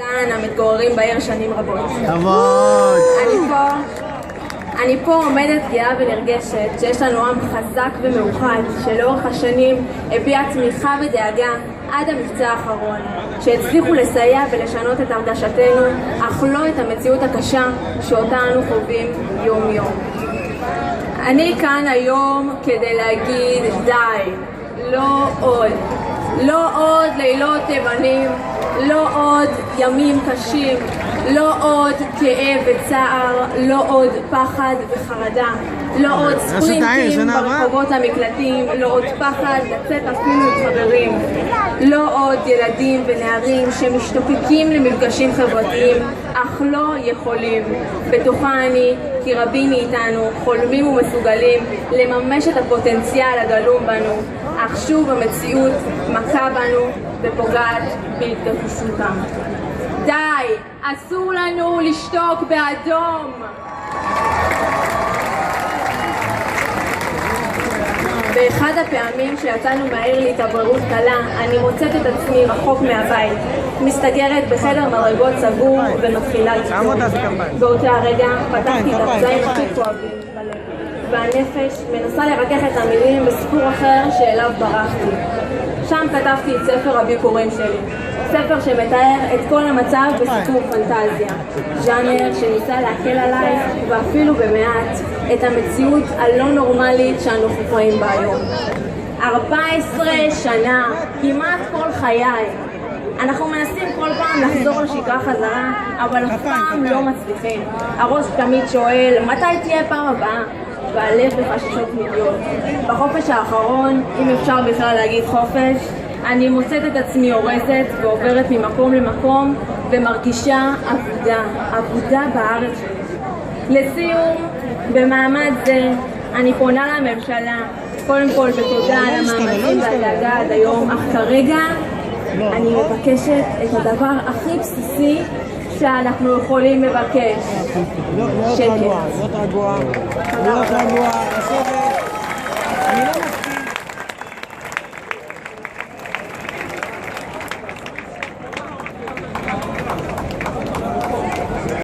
המתגוררים בעיר שנים רבות. כבוד. אני פה עומדת גאה ונרגשת שיש לנו עם חזק ומאוחד שלאורך השנים הביע תמיכה ודאגה עד המבצע האחרון, שהצליחו לסייע ולשנות את הרגשתנו, אך לא את המציאות הקשה שאותה אנו חווים יום יום. אני כאן היום כדי להגיד די, לא עוד. לא עוד לילות לבנים, לא עוד ימים קשים, לא עוד כאב וצער, לא עוד פחד וחרדה, לא עוד ספרינטים ברחובות המקלטים, לא עוד פחד לצאת אפילו עם חברים, לא עוד ילדים ונערים שמשתוקקים למפגשים חברתיים אך לא יכולים. בטוחה אני כי רבים מאיתנו חולמים ומסוגלים לממש את הפוטנציאל הגלום בנו, אך שוב המציאות מכה בנו ופוגעת בהתגשמותם. די! אסור לנו לשתוק באדום! באחד הפעמים שיצאנו מהעיר להתעוררות קלה, אני מוצאת את עצמי רחוק מהבית, מסתגרת בחדר מדרגות סגור ומתחילה לכתוב. באותו הרגע פתחתי את הפצעים הכי כואבים בלב, והנפש מנסה לרכך את המילים בסיפור אחר שאליו ברחתי. שם כתבתי את ספר הביקורים שלי, ספר שמתאר את כל המצב בסיפור פנטזיה, ז'אנר שניסה להקל עליי ואפילו במעט את המציאות הלא נורמלית שאנו חיים בה היום. 14 שנה, כמעט כל חיי. אנחנו מנסים כל פעם לחזור לשגרה חזרה, אבל אף פעם לא מצליחים. הראש תמיד שואל, מתי תהיה פעם הבאה? והלב בחששות מיליון. בחופש האחרון, אם אפשר בכלל להגיד חופש, אני מוצאת את עצמי הורסת ועוברת ממקום למקום ומרגישה עבודה בארץ שלי. לסיום, במעמד זה אני פונה לממשלה, קודם כל בתודה על המאמצים והדאגה עד היום, אך כרגע אני מבקשת את הדבר הכי בסיסי שאנחנו יכולים לבקש, שקט. להיות רגוע.